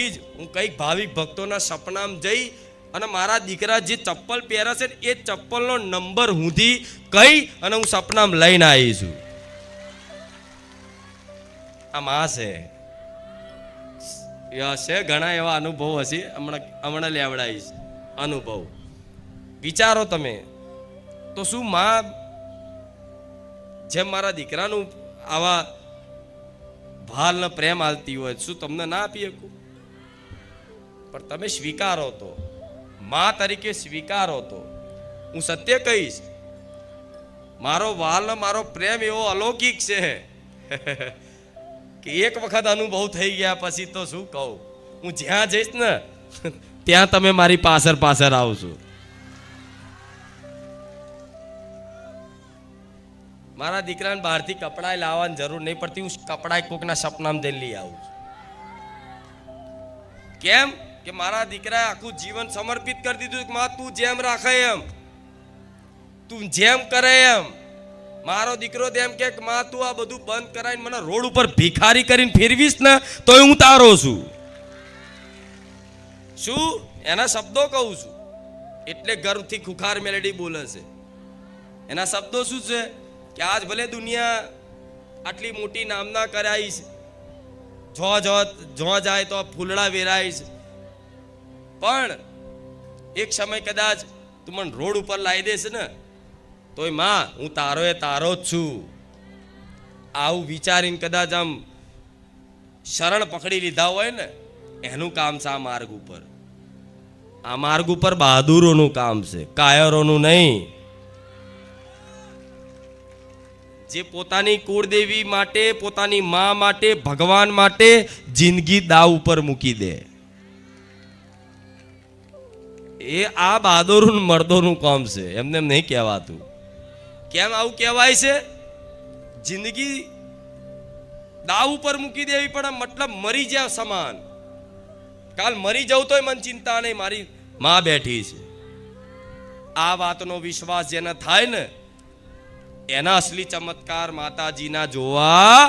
તેથી જ હું કઈક ભાવિક ભક્તોના સપનામાં જઈ અને મારા દીકરા જે ચપ્પલ પહેરે છે એ ચપ્પલનો નંબર હુંથી કઈ અને હું સપનામાં લઈને આવી છું. આ માં છે ઘણા એવા અનુભવ હશે, હમણાં લેવડાવીશ અનુભવ. વિચારો તમે તો શું માં જેમ મારા દીકરાનું આવા ભાલ ને પ્રેમ આલતી હોય શું તમને ના આપી શકું? પણ તમે સ્વીકારો તો, માં તરીકે સ્વીકારો તો. હું સત્ય કહીશ, મારો વાલ ને મારો પ્રેમ એવો અલૌકિક છે કે એક વખત અનુભવ થઈ ગયા પછી તો શું કહું. હું જ્યાં જઈશ ને ત્યાં તમે મારી પાછળ આવશો. મારા દીકરાને બહારથી કપડાં લાવવાની જરૂર નહીં પડતી, હું કપડાં કોકના સપનામાં જઈને લઈ આવું છું. કેમ કે મારા દીકરાએ આખું જીવન સમર્પિત કરી દીધું કે માં તું જેમ રાખે એમ, તું જેમ કરે એમ. મારો દીકરો તેમ કે માં તું આ બધું બંધ કરાવીને મને રોડ ઉપર ભિખારી કરીને ફેરવીશ ને તો હું તારો છું. શું એના શબ્દો કહું છું એટલે ગર્વથી ખુખાર મેલેડી બોલે છે. એના શબ્દો શું છે કે આજ ભલે દુનિયા આટલી મોટી નામના કરાઈ છે, જો જાય તો ફૂલડા વેરાય છે, પણ એક સમય કદાચ તું મને રોડ ઉપર લાવી દેશે ને તોય માં હું તારો જ છું. આવું વિચારીને કદાચ આમ શરણ પકડી લીધા હોય ને એનું કામ છે આ માર્ગ ઉપર. આ માર્ગ ઉપર બહાદુરોનું કામ છે, કાયરોનું નહીં. જે પોતાની કુળદેવી માટે, પોતાની માં માટે, ભગવાન માટે જિંદગી દાવ ઉપર મૂકી દે એ આ બહાદુર મર્દોનું કામ છે, એમને એમ નહીં કહેવાતું. કેમ આવું કહેવાય છે? જિંદગી દાવ ઉપર મૂકી દેવી પડે, મતલબ મરી જાય સમાન. કાલ મરી જવું તોય મને ચિંતા નહીં, મારી માં બેઠી છે. આ વાતનો વિશ્વાસ જેને થાય ને એના અસલી ચમત્કાર માતાજીના જોવા.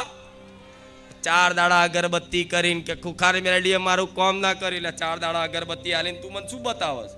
4 દાડા અગરબત્તી કરીને કે ખુખાર મેલડીએ મારું કામ ના કરી, 4 દાડા અગરબત્તી આલીને તું મને શું બતાવસ?